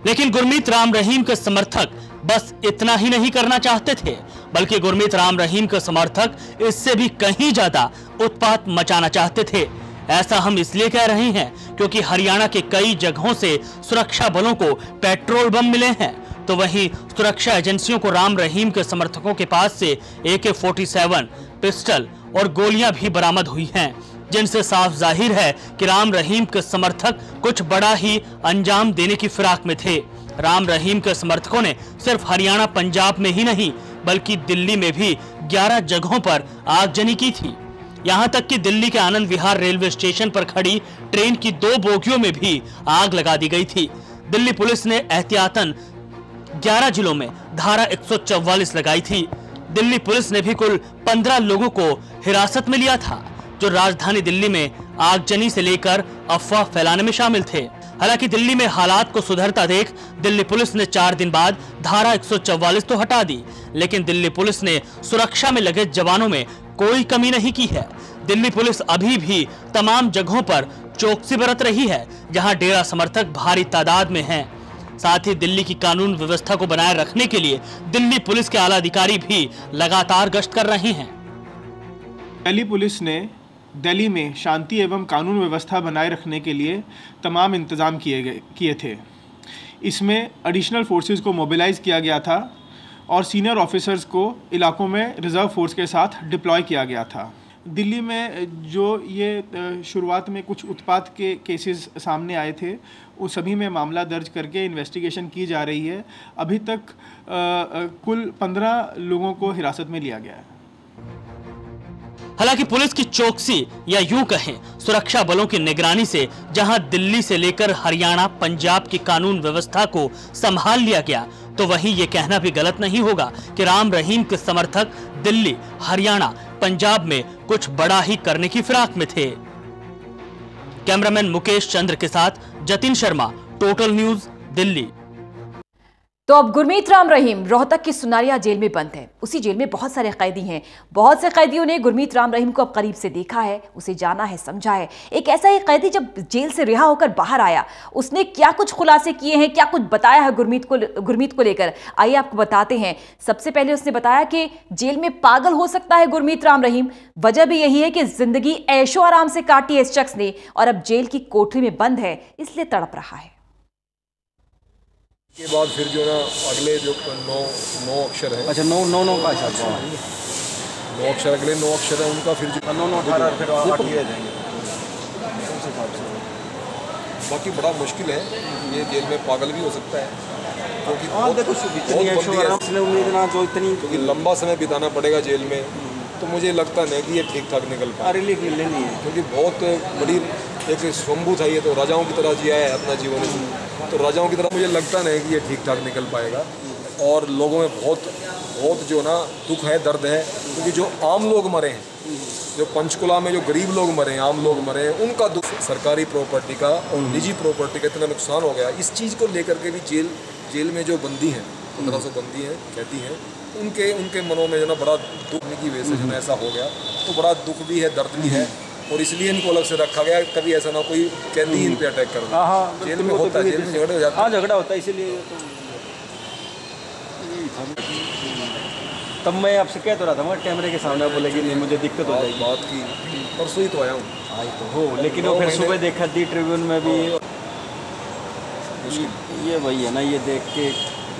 लेकिन गुरमीत राम रहीम के समर्थक बस इतना ही नहीं करना चाहते थे, बल्कि गुरमीत राम रहीम के समर्थक इससे भी कहीं ज्यादा उत्पात मचाना चाहते थे। ऐसा हम इसलिए कह रहे हैं क्योंकि हरियाणा के कई जगहों से सुरक्षा बलों को पेट्रोल बम मिले हैं, तो वहीं सुरक्षा एजेंसियों को राम रहीम के समर्थकों के पास से AK-47, पिस्टल और गोलियां भी बरामद हुई हैं, जिनसे साफ जाहिर है कि राम रहीम के समर्थक कुछ बड़ा ही अंजाम देने की फिराक में थे। राम रहीम के समर्थकों ने सिर्फ हरियाणा, पंजाब में ही नहीं बल्कि दिल्ली में भी 11 जगहों पर आगजनी की थी। यहां तक कि दिल्ली के आनंद विहार रेलवे स्टेशन पर खड़ी ट्रेन की 2 बोगियों में भी आग लगा दी गई थी। दिल्ली पुलिस ने एहतियातन 11 जिलों में धारा 144 लगाई थी। दिल्ली पुलिस ने भी कुल 15 लोगों को हिरासत में लिया था, जो राजधानी दिल्ली में आगजनी से लेकर अफवाह फैलाने में शामिल थे। हालांकि दिल्ली में हालात को सुधरता देख दिल्ली पुलिस ने 4 दिन बाद धारा 144 तो हटा दी, लेकिन दिल्ली पुलिस ने सुरक्षा में लगे जवानों में कोई कमी नहीं की है। दिल्ली पुलिस अभी भी तमाम जगहों पर चौकसी बरत रही है जहां डेरा समर्थक भारी तादाद में हैं। साथ ही दिल्ली की कानून व्यवस्था को बनाए रखने के लिए दिल्ली पुलिस के आला अधिकारी भी लगातार गश्त कर रहे हैं। दिल्ली पुलिस ने दिल्ली में शांति एवं कानून व्यवस्था बनाए रखने के लिए तमाम इंतज़ाम किए थे। इसमें एडिशनल फोर्सेस को मोबिलाइज किया गया था और सीनियर ऑफिसर्स को इलाकों में रिजर्व फोर्स के साथ डिप्लॉय किया गया था। दिल्ली में जो ये शुरुआत में कुछ उत्पात के केसेस सामने आए थे, उस सभी में मामला दर्ज करके इन्वेस्टिगेशन की जा रही है। अभी तक कुल 15 लोगों को हिरासत में लिया गया है। हालांकि पुलिस की चौकसी या यूं कहें सुरक्षा बलों की निगरानी से जहां दिल्ली से लेकर हरियाणा, पंजाब की कानून व्यवस्था को संभाल लिया गया, तो वहीं ये कहना भी गलत नहीं होगा कि राम रहीम के समर्थक दिल्ली, हरियाणा, पंजाब में कुछ बड़ा ही करने की फिराक में थे। कैमरामैन मुकेश चंद्र के साथ जतिन शर्मा, टोटल न्यूज, दिल्ली। तो अब गुरमीत राम रहीम रोहतक की सुनारिया जेल में बंद है। उसी जेल में बहुत सारे कैदी हैं। बहुत से कैदियों ने गुरमीत राम रहीम को अब करीब से देखा है, उसे जाना है, समझा है। एक ऐसा ही कैदी जब जेल से रिहा होकर बाहर आया, उसने क्या कुछ खुलासे किए हैं, क्या कुछ बताया है गुरमीत को लेकर, आइए आपको बताते हैं। सबसे पहले उसने बताया कि जेल में पागल हो सकता है गुरमीत राम रहीम। वजह भी यही है कि जिंदगी ऐशो आराम से काटी है इस शख्स ने और अब जेल की कोठरी में बंद है, इसलिए तड़प रहा है। के बाद फिर जो ना अगले जो नौ अक्षर है, अच्छा नौ अक्षर अगले 9 अक्षर है उनका, फिर जो 9 18 फिर 8 ही रह जाएंगे। बाकी बड़ा मुश्किल है, ये जेल में पागल भी हो सकता है क्योंकि उम्मीद ना जो इतनी क्योंकि लंबा समय बिताना पड़ेगा जेल में, तो मुझे लगता नहीं कि ये ठीक ठाक निकल पाए। रिलीफ मिलने नहीं है क्योंकि बहुत बड़ी एक स्वंभू था, ये तो राजाओं की तरह जिया है अपना जीवन, तो राजाओं की तरह मुझे लगता नहीं कि ये ठीक ठाक निकल पाएगा। और लोगों में बहुत जो ना दुख है, दर्द है, क्योंकि जो आम लोग मरे हैं, जो पंचकुला में जो गरीब लोग मरे हैं, आम लोग मरे हैं, उनका दुख, सरकारी प्रॉपर्टी का और निजी प्रॉपर्टी का इतना नुकसान हो गया। इस चीज़ को लेकर के भी जेल में जो बंदी हैं, 1500 बंदी हैं, कैदी हैं, उनके मनों में जो ना बड़ा दुख की वजह से जो ना ऐसा हो गया, तो बड़ा दुख भी है, दर्द भी है, और इसलिए इनको अलग से रखा गया। कभी ऐसा ना कोई कैदी इन पे अटैक कर दे। जेल में होता है, जेल में झगड़ा हो जाता है। हाँ, झगड़ा होता है, इसीलिए तब मैं आपसे कह तो रहा था, मैं कैमरे के सामने बोलेगी नहीं, मुझे दिक्कत हो जाएगी। बात की परसों ही तो आया हूँ। आई तो हो, लेकिन वो फिर सुबह देखा दी ट्रिब्यून में भी ये वही है ना, ये देख के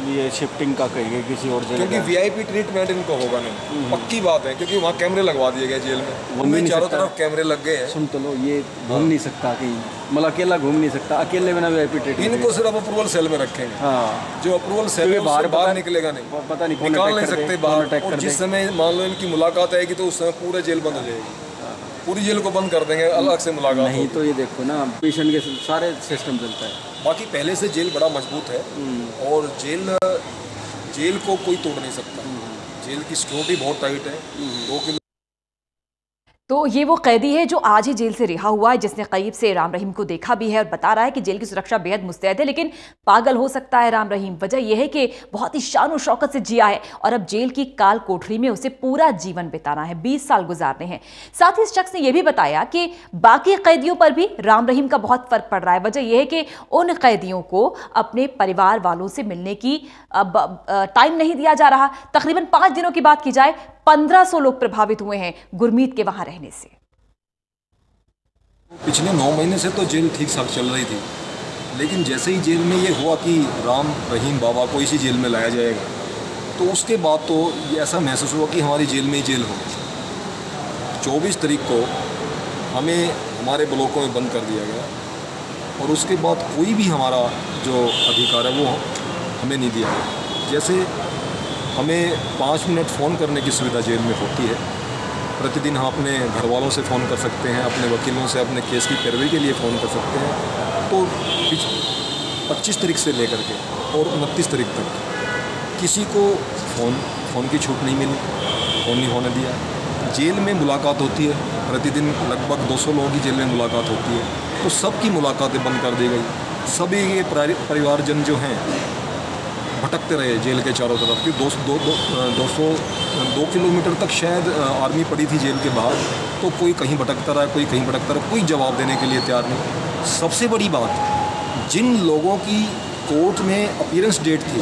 ये शिफ्टिंग का कहेंगे किसी और जगह, क्योंकि वीआईपी ट्रीटमेंट इनको होगा नहीं, पक्की बात है, क्योंकि वहाँ कैमरे लगवा दिए गए जेल में, उनमें चारों तरफ कैमरे लग गए हैं। सुन तो लो, ये घूम नहीं सकता कहीं, मतलब अकेला घूम नहीं सकता, अकेले बिना वीआईपी ट्रीटमेंट। इनको सिर्फ अप्रूवल सेल में रखेंगे। हाँ, जो अप्रूवल सेल में बाहर निकलेगा नहीं, पता नहीं निकाल नहीं सकते बाहर। और जिस समय मान लो इनकी मुलाकात आएगी तो उस समय पूरे जेल बंद हो जाएगी, पूरी जेल को बंद कर देंगे, अलग से मुलाकात नहीं। तो ये देखो ना, पेशेंट के सारे सिस्टम चलता है। बाकी पहले से जेल बड़ा मजबूत है और जेल को कोई तोड़ नहीं सकता। जेल की सिक्योरिटी बहुत टाइट है, 2 किलो। तो ये वो कैदी है जो आज ही जेल से रिहा हुआ है, जिसने करीब से राम रहीम को देखा भी है और बता रहा है कि जेल की सुरक्षा बेहद मुस्तैद है, लेकिन पागल हो सकता है राम रहीम। वजह यह है कि बहुत ही शान और शौकत से जिया है और अब जेल की काल कोठरी में उसे पूरा जीवन बिताना है, 20 साल गुजारने हैं। साथ ही इस शख्स ने यह भी बताया कि बाकी कैदियों पर भी राम रहीम का बहुत फर्क पड़ रहा है। वजह यह है कि उन कैदियों को अपने परिवार वालों से मिलने की अब टाइम नहीं दिया जा रहा। तकरीबन 5 दिनों की बात की जाए, 1500 लोग प्रभावित हुए हैं गुरमीत के वहां रहने से। पिछले 9 महीने से तो जेल ठीक ठाक चल रही थी, लेकिन जैसे ही जेल में ये हुआ कि राम रहीम बाबा को इसी जेल में लाया जाएगा, तो उसके बाद तो ये ऐसा महसूस हुआ कि हमारी जेल में ही जेल हो। 24 तारीख को हमें हमारे ब्लॉकों में बंद कर दिया गया और उसके बाद कोई भी हमारा जो अधिकार है वो हमें नहीं दिया गया। जैसे हमें 5 मिनट फ़ोन करने की सुविधा जेल में होती है, प्रतिदिन हम अपने घर वालों से फ़ोन कर सकते हैं, अपने वकीलों से अपने केस की पैरवी के लिए फ़ोन कर सकते हैं। तो 25 तारीख से लेकर के और 29 तारीख तक किसी को फ़ोन की छूट नहीं मिली, फ़ोन नहीं होने दिया। जेल में मुलाकात होती है, प्रतिदिन लगभग 200 लोगों की जेल में मुलाकात होती है, तो सबकी मुलाकातें बंद कर दी गई। सभी ये परिवारजन जो हैं भटकते रहे जेल के चारों तरफ, कि 202 किलोमीटर तक शायद आर्मी पड़ी थी जेल के बाहर, तो कोई कहीं भटकता रहा, कोई कहीं भटकता रहा, कोई जवाब देने के लिए तैयार नहीं। सबसे बड़ी बात, जिन लोगों की कोर्ट में अपीयरेंस डेट थी,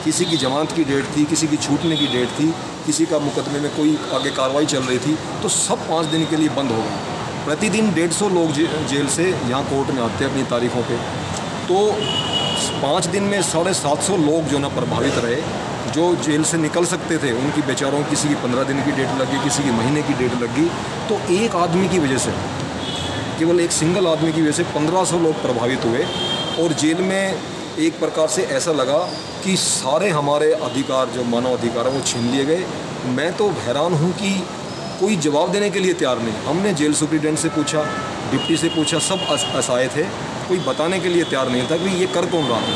किसी की जमानत की डेट थी, किसी की छूटने की डेट थी, किसी का मुकदमे में कोई आगे कार्रवाई चल रही थी, तो सब 5 दिन के लिए बंद हो गए। प्रतिदिन 150 लोग जेल से यहाँ कोर्ट में आते हैं अपनी तारीखों पे, तो 5 दिन में 750 लोग जो ना प्रभावित रहे, जो जेल से निकल सकते थे उनकी बेचारों, किसी की 15 दिन की डेट लगी, किसी की महीने की डेट लगी। तो एक आदमी की वजह से, केवल एक सिंगल आदमी की वजह से 1500 लोग प्रभावित हुए और जेल में एक प्रकार से ऐसा लगा कि सारे हमारे अधिकार, जो मानव अधिकार है, वो छीन लिए गए। मैं तो हैरान हूँ कि कोई जवाब देने के लिए तैयार नहीं। हमने जेल सुप्रिटेंडेंट से पूछा, डिप्टी से पूछा, सब असहाय थे, कोई बताने के लिए तैयार नहीं था कि ये कर कौन रहा है।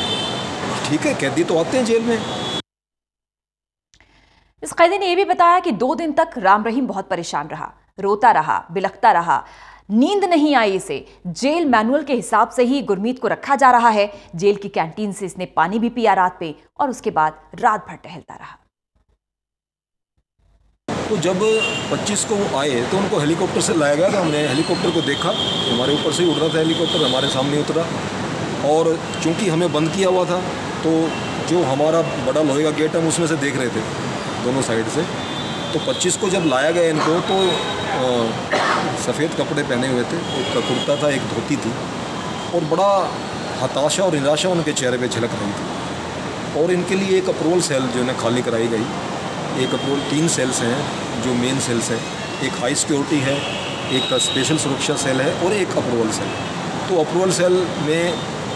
ठीक है, कैदी तो आते हैं जेल में। इस कैदी ने यह भी बताया कि 2 दिन तक राम रहीम बहुत परेशान रहा, रोता रहा, बिलखता रहा, नींद नहीं आई इसे। जेल मैनुअल के हिसाब से ही गुरमीत को रखा जा रहा है। जेल की कैंटीन से इसने पानी भी पिया रात पे और उसके बाद रात भर टहलता रहा। तो जब 25 को वो आए तो उनको हेलीकॉप्टर से लाया गया। तो हमने हेलीकॉप्टर को देखा, हमारे ऊपर से ही उड़ रहा था हेलीकॉप्टर, हमारे सामने उतरा। और चूंकि हमें बंद किया हुआ था तो जो हमारा बड़ा लोहे का गेट हम उसमें से देख रहे थे दोनों साइड से। तो 25 को जब लाया गया इनको तो सफ़ेद कपड़े पहने हुए थे, एक कुर्ता था, एक धोती थी, और बड़ा हताशा और निराशा उनके चेहरे पे झलक रही थी। और इनके लिए एक अप्रूवल सेल जो है खाली कराई गई। एक अप्रूवल 3 सेल्स हैं जो मेन सेल्स हैं, एक हाई सिक्योरिटी है, एक स्पेशल सुरक्षा सेल है और एक अप्रूवल सेल। तो अप्रूवल सेल में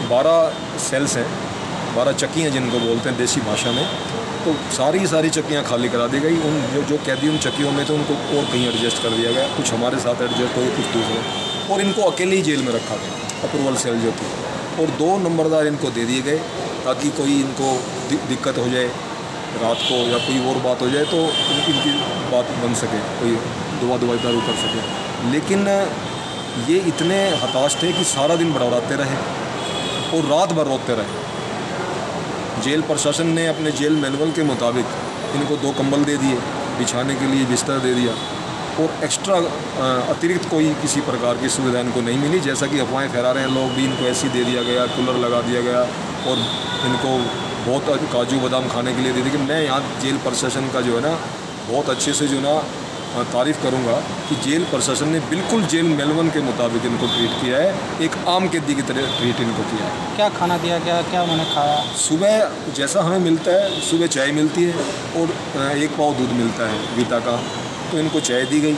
12 सेल्स हैं, 12 चक्कियाँ जिनको बोलते हैं देसी भाषा में। तो सारी चक्कियाँ खाली करा दी गई। उन जो कैदी उन चक्कियों में थे उनको और कहीं एडजस्ट कर दिया गया, कुछ हमारे साथ एडजस्ट हुए, कुछ दूसरे, और इनको अकेले ही जेल में रखा गया अप्रूवल सेल जो थी। और 2 नंबरदार इनको दे दिए गए ताकि कोई इनको दिक्कत हो जाए रात को या कोई और बात हो जाए तो इनकी बात बन सके, कोई दवाई दारू कर सके। लेकिन ये इतने हताश थे कि सारा दिन बड़बड़ाते रहे और रात भर रोते रहे। जेल प्रशासन ने अपने जेल मैनुअल के मुताबिक इनको 2 कंबल दे दिए, बिछाने के लिए बिस्तर दे दिया, और एक्स्ट्रा अतिरिक्त कोई किसी प्रकार की सुविधा इनको नहीं मिली। जैसा कि अफवाहें फैला रहे हैं लोग भी, इनको ऐसी दे दिया गया, कूलर लगा दिया गया और इनको बहुत काजू बादाम खाने के लिए दे दी। मैं यहाँ जेल प्रशासन का जो है ना बहुत अच्छे से जो ना तारीफ़ करूँगा कि जेल प्रशासन ने बिल्कुल जेल मैनुअल के मुताबिक इनको ट्रीट किया है, एक आम कैदी की तरह ट्रीट इनको किया है। क्या खाना दिया गया, क्या उन्होंने खाया? सुबह जैसा हमें मिलता है, सुबह चाय मिलती है और 1 पाव दूध मिलता है वीटा का। तो इनको चाय दी गई,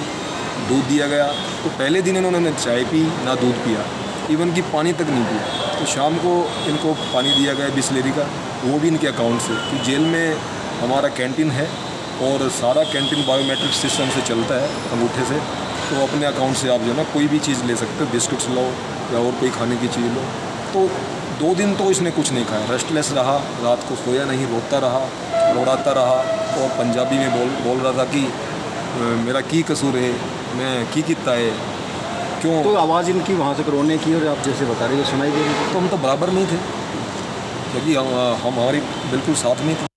दूध दिया गया। तो पहले दिन इन्होंने ना चाय पी ना दूध पिया, इवन कि पानी तक नहीं पिया। तो शाम को इनको पानी दिया गया बिस्लेरी का, वो भी इनके अकाउंट से। कि जेल में हमारा कैंटीन है और सारा कैंटीन बायोमेट्रिक सिस्टम से चलता है, अंगूठे से। तो अपने अकाउंट से आप जो ना कोई भी चीज़ ले सकते हो, बिस्कुट्स लो या और कोई खाने की चीज़ लो। तो 2 दिन तो इसने कुछ नहीं खाया, रेस्टलेस रहा, रात को सोया नहीं, रोता रहा, रोड़ाता रहा और पंजाबी में बोल रहा था कि मेरा की कसूर है, मैं की कितना है, क्यों। तो आवाज़ इनकी वहाँ से रोने की और आप जैसे बता रहे हो सुनाई दे रही थी। तो हम तो बराबर नहीं थे क्योंकि हम हमारी बिल्कुल साथ में थे।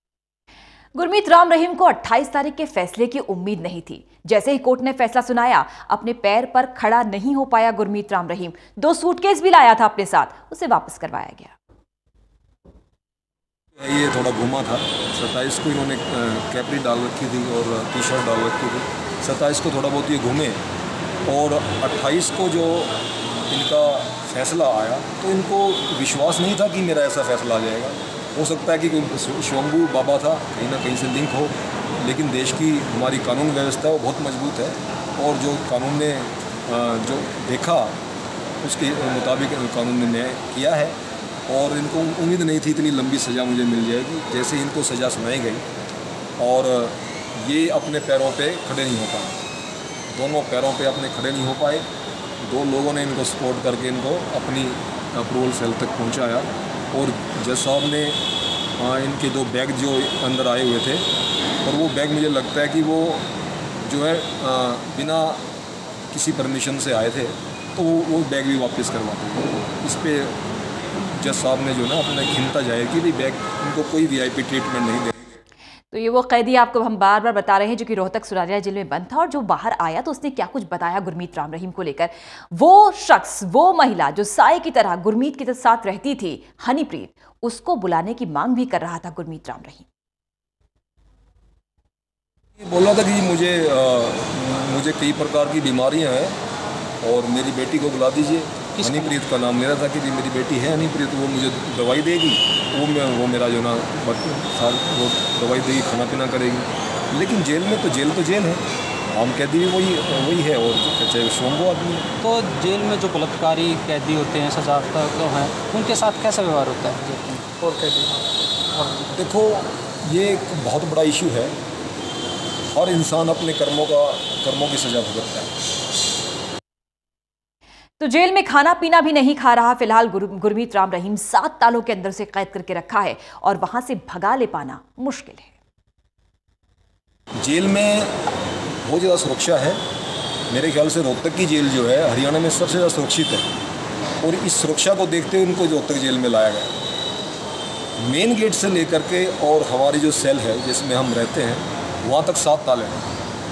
गुरमीत राम रहीम को 28 तारीख के फैसले की उम्मीद नहीं थी। जैसे ही कोर्ट ने फैसला सुनाया, अपने पैर पर खड़ा नहीं हो पाया गुरमीत राम रहीम। 2 सूटकेस भी लाया था अपने साथ, उसे वापस करवाया गया। ये थोड़ा घूमा था। 27 को इन्होंने कैपरी डाल रखी थी और टी-शर्ट डाल रखी थी। 27 को थोड़ा बहुत ये घूमे और 28 को जो इनका फैसला आया तो इनको विश्वास नहीं था कि मेरा ऐसा फैसला आ जाएगा। हो सकता है कि कोई शंभू बाबा था, कहीं ना कहीं से लिंक हो, लेकिन देश की हमारी कानून व्यवस्था वो बहुत मजबूत है और जो कानून ने जो देखा उसके मुताबिक कानून ने न्याय किया है। और इनको उम्मीद नहीं थी इतनी लंबी सज़ा मुझे मिल जाएगी। जैसे इनको सज़ा सुनाई गई और ये अपने पैरों पे खड़े नहीं हो पाए, दोनों पैरों पे अपने खड़े नहीं हो पाए। 2 लोगों ने इनको सपोर्ट करके इनको अपनी अप्रूवल सेल तक पहुंचाया और जज साहब ने इनके 2 बैग जो अंदर आए हुए थे, और वो बैग मुझे लगता है कि वो जो है बिना किसी परमिशन से आए थे, तो वो बैग भी वापस करवाते हैं। इस पर जज साहब ने जो ना अपना खिंता जाहिर की भी बैग इनको कोई वीआईपी ट्रीटमेंट नहीं दे। तो ये वो कैदी आपको हम बार बार बता रहे हैं जो कि रोहतक सुरारिया जेल में बंद था, और जो बाहर आया तो उसने क्या कुछ बताया गुरमीत राम रहीम को लेकर। वो शख्स, वो महिला जो साए की तरह गुरमीत के साथ रहती थी, हनीप्रीत, उसको बुलाने की मांग भी कर रहा था गुरमीत राम रहीम। बोल रहा था कि मुझे कई प्रकार की बीमारियां हैं और मेरी बेटी को बुला दीजिए। हनीप्रीत का नाम ले रहा था कि मेरी बेटी है हनीप्रीत, वो मुझे दवाई देगी, वो मेरा जो ना वो दवाई देगी, खाना पीना करेगी। लेकिन जेल में तो जेल है, आम कैदी भी वही है और चाहे शोम्बो आदमी है। तो जेल में जो बलात्कारी कैदी होते हैं, सजायाफ्ता तो हैं, उनके साथ कैसा व्यवहार होता है और कैदी? देखो, ये एक बहुत बड़ा इशू है। हर इंसान अपने कर्मों की सजा भुगतता है। तो जेल में खाना पीना भी नहीं खा रहा फिलहाल गुरमीत राम रहीम। 7 तालों के अंदर से कैद करके रखा है और वहां से भगा ले पाना मुश्किल है। जेल में बहुत ज़्यादा सुरक्षा है मेरे ख्याल से रोहतक की जेल जो है हरियाणा में सबसे ज़्यादा सुरक्षित है और इस सुरक्षा को देखते हुए उनको रोहतक जेल में लाया गया। मेन गेट से लेकर के और हमारी जो सेल है जिसमें हम रहते हैं वहाँ तक 7 ताले हैं,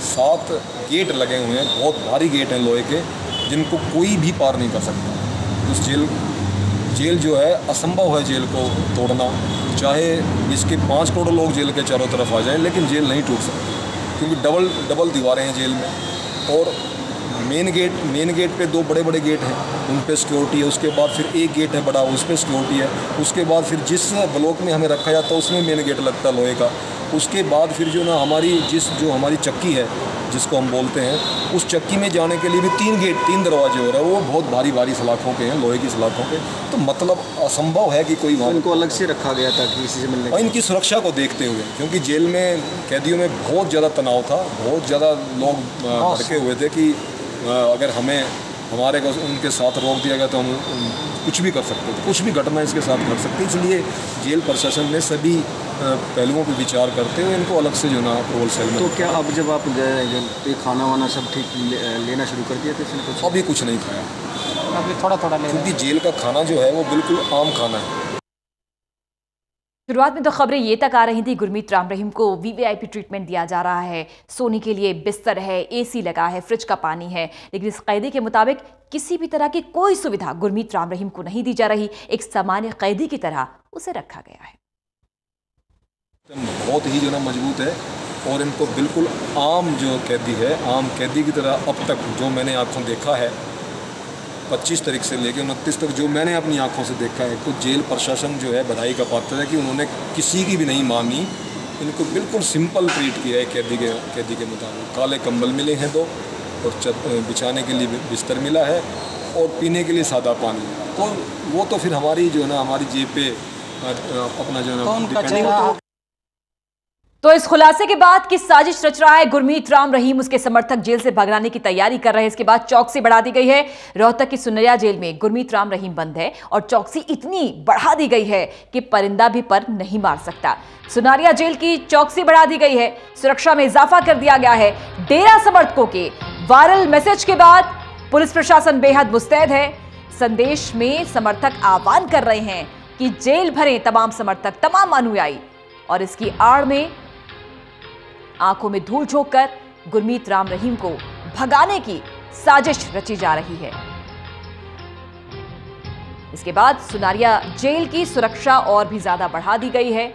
7 गेट लगे हुए हैं, बहुत भारी गेट हैं लोहे के जिनको कोई भी पार नहीं कर सकता। उस जेल जो है असंभव है जेल को तोड़ना, चाहे इसके 5 करोड़ लोग जेल के चारों तरफ आ जाएं लेकिन जेल नहीं टूट सकती क्योंकि डबल दीवारें हैं जेल में। और मेन गेट पे 2 बड़े गेट हैं, उन पे सिक्योरिटी है। उसके बाद फिर एक गेट है बड़ा, उस पर सिक्योरिटी है। उसके बाद फिर जिस ब्लॉक में हमें रखा जाता है उसमें मेन गेट लगता है लोहे का। उसके बाद फिर जो ना हमारी चक्की है जिसको हम बोलते हैं, उस चक्की में जाने के लिए भी 3 दरवाजे हो रहे हैं, वो बहुत भारी सलाखों के हैं, लोहे की सलाखों के। तो मतलब असंभव है कि कोई इनको अलग से रखा गया था कि किसी से मिलने और इनकी सुरक्षा को देखते हुए, क्योंकि जेल में कैदियों में बहुत ज़्यादा तनाव था, बहुत ज़्यादा लोग भड़के हुए थे कि अगर हमारे को उनके साथ रोक दिया गया तो हम कुछ भी कर सकते थे, कुछ भी घटना इसके साथ घट सकती। इसलिए जेल प्रशासन ने सभी पहलुओं पर विचार करते हुए इनको अलग से जो ना अप्रूवल सेल में। तो क्या अब जब आप गए खाना वाना सब ठीक लेना शुरू कर दिया था इसने? कुछ अभी कुछ नहीं खाया, अभी थोड़ा ले, क्योंकि जेल का खाना जो है वो बिल्कुल आम खाना है। शुरुआत में तो खबरें ये तक आ रही थी गुरमीत राम रहीम को वीवीआईपी ट्रीटमेंट दिया जा रहा है, सोने के लिए बिस्तर है, एसी लगा है, फ्रिज का पानी है, लेकिन इस कैदी के मुताबिक किसी भी तरह की कोई सुविधा गुरमीत राम रहीम को नहीं दी जा रही। एक सामान्य कैदी की तरह उसे रखा गया है। बहुत ही जो ना मजबूत है और इनको बिल्कुल आम जो कैदी है, आम कैदी की तरह अब तक जो मैंने आंखों देखा है 25 तारीख से लेकर 29 तक जो मैंने अपनी आंखों से देखा है, तो जेल प्रशासन जो है बधाई का पात्र है कि उन्होंने किसी की भी नहीं मांगी, इनको बिल्कुल सिंपल ट्रीट किया है। कैदी के मुताबिक काले कंबल मिले हैं 2 और बिछाने के लिए बिस्तर मिला है और पीने के लिए सादा पानी। तो वो तो फिर हमारी जो है ना हमारी जेब पे अपना जो है ना। तो इस खुलासे के बाद की साजिश रच रहा है गुरमीत राम रहीम, उसके समर्थक जेल से भगाने की तैयारी कर रहे हैं। इसके बाद चौकसी बढ़ा दी गई है। रोहतक की सुनरिया जेल में गुरमीत राम रहीम बंद है और चौकसी इतनी बढ़ा दी गई है कि परिंदा भी पर नहीं मार सकता। सुनारिया जेल की चौकसी बढ़ा दी गई है, सुरक्षा में इजाफा कर दिया गया है। डेरा समर्थकों के वायरल मैसेज के बाद पुलिस प्रशासन बेहद मुस्तैद है। संदेश में समर्थक आह्वान कर रहे हैं कि जेल भरे तमाम समर्थक, तमाम अनुयायी, और इसकी आड़ में आंखों में धूल झोंक कर गुरमीत राम रहीम को भगाने की साजिश रची जा रही है। इसके बाद सुनारिया जेल की सुरक्षा और भी ज्यादा बढ़ा दी गई है।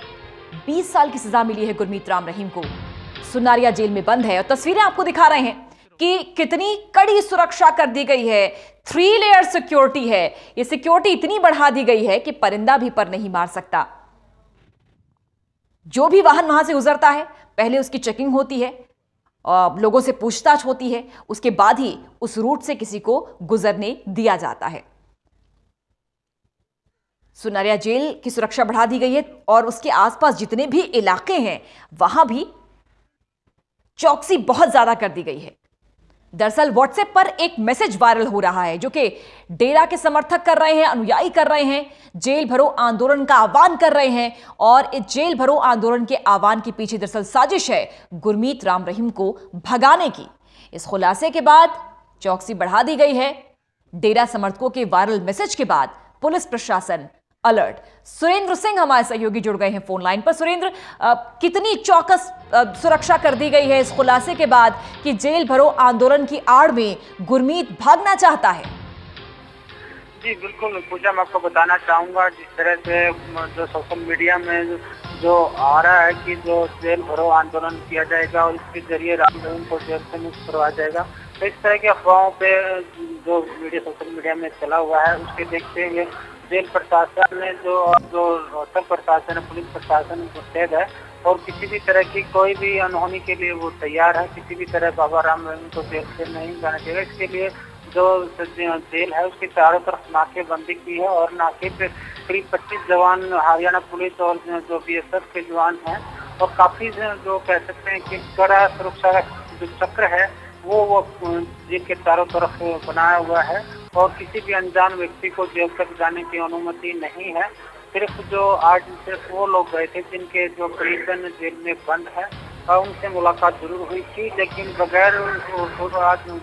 20 साल की सजा मिली है गुरमीत राम रहीम को, सुनारिया जेल में बंद है। और तस्वीरें आपको दिखा रहे हैं कि कितनी कड़ी सुरक्षा कर दी गई है। 3 लेयर सिक्योरिटी है। यह सिक्योरिटी इतनी बढ़ा दी गई है कि परिंदा भी पर नहीं मार सकता। जो भी वाहन वहां से गुजरता है पहले उसकी चेकिंग होती है, लोगों से पूछताछ होती है, उसके बाद ही उस रूट से किसी को गुजरने दिया जाता है। सुनारिया जेल की सुरक्षा बढ़ा दी गई है और उसके आसपास जितने भी इलाके हैं वहां भी चौकसी बहुत ज्यादा कर दी गई है। दरअसल व्हाट्सएप पर एक मैसेज वायरल हो रहा है जो कि डेरा के समर्थक कर रहे हैं, अनुयायी कर रहे हैं, जेल भरो आंदोलन का आह्वान कर रहे हैं। और इस जेल भरो आंदोलन के आह्वान के पीछे दरअसल साजिश है गुरमीत राम रहीम को भगाने की। इस खुलासे के बाद चौकसी बढ़ा दी गई है। डेरा समर्थकों के वायरल मैसेज के बाद पुलिस प्रशासन अलर्ट। सुरेंद्र सिंह हमारे सहयोगी जुड़ गए हैं फोन लाइन पर। सुरेंद्र, कितनी चौकस सुरक्षा कर दी गई है इस खुलासे के बाद कि जेल भरो आंदोलन की आड़ में गुरमीत भागना चाहता है? जी बिल्कुल पूजा, मैं आपको बताना चाहूँगा जिस तरह से जो सोशल मीडिया में जो आ रहा है कि जो जेल भरो आंदोलन किया जाएगा और इसके जरिए राम रहीम को जेल से मुक्त करवाया जाएगा, तो इस तरह की अफवाहों पे जो सोशल मीडिया में चला हुआ है उसके देखते हुए जेल प्रशासन ने जो रोहतक प्रशासन है, पुलिस प्रशासन मुस्तैद है और किसी भी तरह की कोई भी अनहोनी के लिए वो तैयार है। किसी भी तरह बाबा राम रहीम को जेल से नहीं जाना चाहिए। इसके लिए जो जेल है उसके चारों तरफ नाकेबंदी की है और नाके पे करीब 25 जवान हरियाणा पुलिस और जो BSF के जवान हैं और काफ़ी जो कह सकते हैं कि कड़ा सुरक्षा का जो चक्र है वो जेल के चारों तरफ बनाया हुआ है और किसी भी अनजान व्यक्ति को जेल तक जाने की अनुमति नहीं है। सिर्फ जो आज सिर्फ वो लोग गए थे जिनके जो परिजन जेल में बंद है उनसे मुलाकात जरूर हुई थी, लेकिन बगैर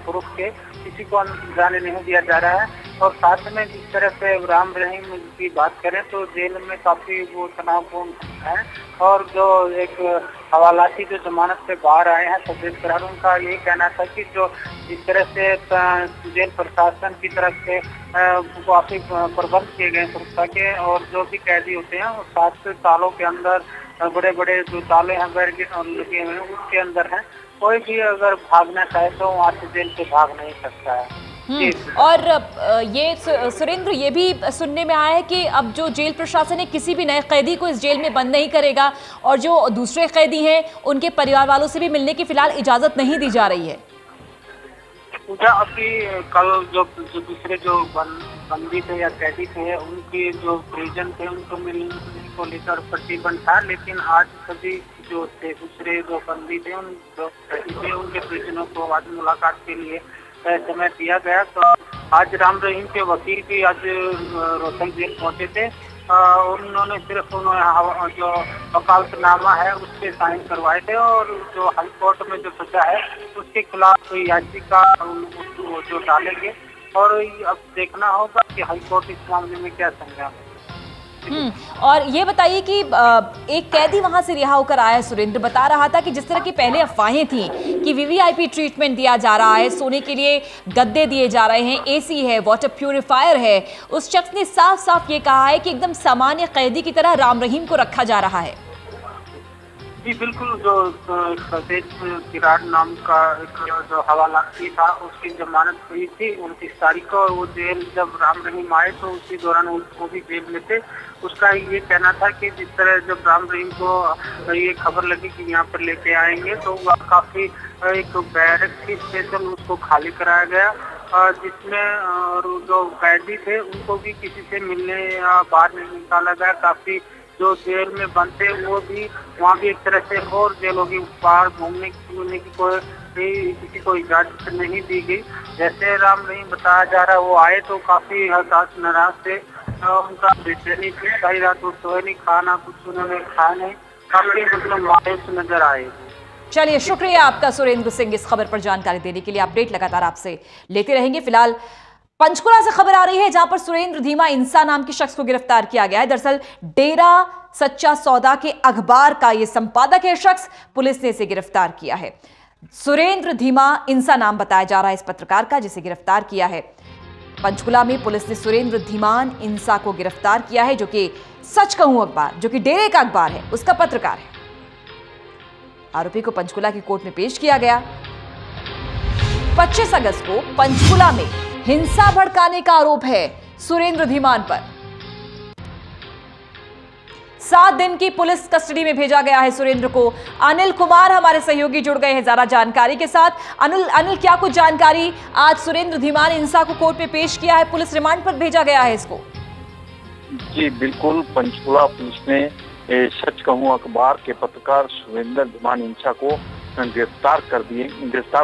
प्रूफ के किसी को जाने नहीं दिया जा रहा है। और साथ में जिस तरह से राम रहीम की बात करें तो जेल में काफी वो तनावपूर्ण है, और जो एक हवालाती जो जमानत से बाहर आए हैं सफेद करार, उनका यही कहना था कि जो जिस तरह से जेल प्रशासन की तरफ से काफी प्रबंध किए गए सुरक्षा के, और जो भी कैदी होते हैं वो 7 तालों के अंदर, बड़े बड़े जो ताले हैं बैरिकेड लगे हुए हैं उसके अंदर हैं, कोई भी अगर भागना चाहे तो वहाँ से जेल से भाग नहीं सकता है। और ये सुरेंद्र, ये भी सुनने में आया है कि अब जो जेल प्रशासन है किसी भी नए कैदी को इस जेल में बंद नहीं करेगा, और जो दूसरे कैदी हैं उनके परिवार वालों से भी मिलने की फिलहाल इजाजत नहीं दी जा रही है। पूजा, अभी कल जो दूसरे जो बंदी थे या कैदी थे उनके जो परिजन थे उनको मिलने को लेकर प्रतिबंध था, लेकिन आज सभी जो थे दूसरे जो बंदी थे उन जो कैदी थे उनके परिजनों को आज मुलाकात के लिए समय दिया गया। तो आज राम रहीम के वकील भी आज रोहतक जेल पहुंचे थे, उन्होंने सिर्फ जो वकालतनामा है उसके साइन करवाए थे, और जो हाई कोर्ट में जो सजा है उसके खिलाफ याचिका जो डालेंगे, और अब देखना होगा कि हाई कोर्ट इस मामले में क्या संज्ञान है। और ये बताइए कि एक कैदी वहां से रिहा होकर आया है, सुरेंद्र बता रहा था कि जिस तरह की पहले अफवाहें थी कि वीवीआईपी ट्रीटमेंट दिया जा रहा है, सोने के लिए गद्दे दिए जा रहे हैं, एसी है, वाटर प्यूरिफायर है, उस शख्स ने साफ साफ ये कहा है कि एकदम सामान्य कैदी की तरह राम रहीम को रखा जा रहा है। जी बिल्कुल, जो सफेद किरार नाम का एक जो हवालाती था उसकी जमानत हुई थी 29 तारीख को, और वो जेल जब राम रहीम आए तो उसी दौरान उसको भी जेल में थे। उसका ये कहना था कि जिस तरह जब राम रहीम को ये खबर लगी कि यहाँ पर लेके आएंगे तो वह काफी एक बैरक थी स्पेशल, उसको खाली कराया गया, जिसमें जो कैदी थे उनको भी किसी से मिलने या बाहर नहीं निकाला गया। काफी जो जेल में बंद थे वो भी वहाँ भी एक तरह से और जेलों की बाहर घूमने की किसी को इजाजत नहीं दी गई। जैसे राम रहीम बताया जा रहा है वो आए तो काफी हताश नाराज थे, उनका बेचैनी थी, सारी रात वो सोए नहीं, खाना कुछ उन्होंने खाया नहीं, काफी मतलब मायूस नजर आए। चलिए, शुक्रिया आपका सुरेंद्र सिंह इस खबर पर जानकारी देने के लिए। अपडेट लगातार आपसे लेते रहेंगे। फिलहाल पंचकुला से खबर आ रही है जहां पर सुरेंद्र धीमा इंसा नाम के शख्स को गिरफ्तार किया गया है। दरअसल डेरा सच्चा सौदा के अखबार का ये संपादक है शख्स, पुलिस ने इसे गिरफ्तार किया है। सुरेंद्र धीमा इंसा नाम बताया जा रहा है इस पत्रकार का जिसे गिरफ्तार किया है। पंचकुला में पुलिस ने सुरेंद्र धीमान इंसा को गिरफ्तार किया है, जो कि सच कहूं अखबार, जो कि डेरे का अखबार है, उसका पत्रकार है। आरोपी को पंचकुला की कोर्ट में पेश किया गया। 25 अगस्त को पंचकुला में हिंसा भड़काने का आरोप है सुरेंद्र धीमान पर। 7 दिन की पुलिस कस्टडी में भेजा गया है सुरेंद्र को। अनिल कुमार हमारे सहयोगी जुड़ गए हैं ज्यादा जानकारी के साथ। अनिल, क्या कुछ जानकारी? आज सुरेंद्र धीमान इंसा को कोर्ट में पेश किया है, पुलिस रिमांड पर भेजा गया है इसको। जी बिल्कुल, पंचकुला पुलिस ने सच कहूं अखबार के पत्रकार सुरेंद्र धीमान इंसा को गिरफ्तार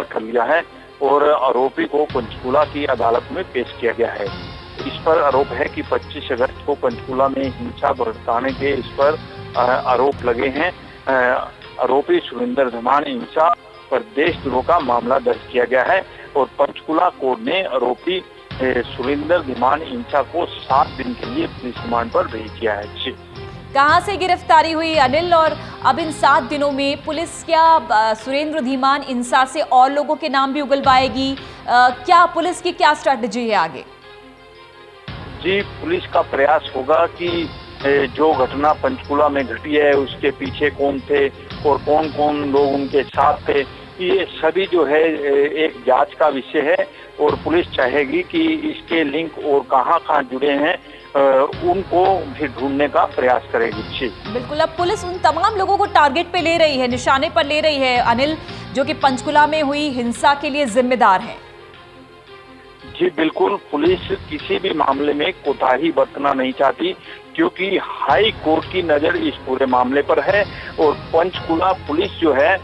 कर लिया है और आरोपी को पंचकुला की अदालत में पेश किया गया है। इस पर आरोप है कि 25 अगस्त को पंचकुला में हिंसा भड़काने के इस पर आरोप लगे हैं। आरोपी सुरेंद्र धीमान इंसा पर देशद्रोह का मामला दर्ज किया गया है और पंचकुला कोर्ट ने आरोपी सुरेंद्र धीमान इंसा को 7 दिन के लिए पुलिस रिमांड पर भेज दिया है। कहां से गिरफ्तारी हुई अनिल, और अब इन 7 दिनों में पुलिस क्या सुरेंद्र धीमान इंसा से और लोगों के नाम भी उगलवाएगी? क्या पुलिस की क्या स्ट्रैटेजी है आगे? जी, पुलिस का प्रयास होगा कि जो घटना पंचकुला में घटी है उसके पीछे कौन थे और कौन कौन लोग उनके साथ थे, ये सभी जो है एक जांच का विषय है और पुलिस चाहेगी कि इसके लिंक और कहां जुड़े हैं उनको भी ढूंढने का प्रयास करेगी। बिल्कुल, अब पुलिस उन तमाम लोगों को टारगेट पे ले रही है, निशाने पर ले रही है अनिल, जो कि पंचकुला में हुई हिंसा के लिए जिम्मेदार हैं। जी बिल्कुल, पुलिस किसी भी मामले में कोताही बरतना नहीं चाहती क्योंकि हाई कोर्ट की नजर इस पूरे मामले पर है और पंचकुला पुलिस जो है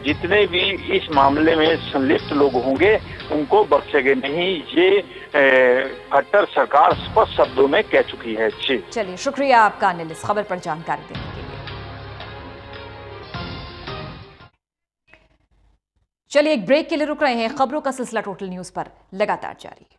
जितने भी इस मामले में संलिप्त लोग होंगे उनको बख्शेंगे नहीं, ये खट्टर सरकार स्पष्ट शब्दों में कह चुकी है। चलिए, शुक्रिया आपका अनिल इस खबर पर जानकारी देने के लिए। चलिए एक ब्रेक के लिए रुक रहे हैं। खबरों का सिलसिला टोटल न्यूज पर लगातार जारी है।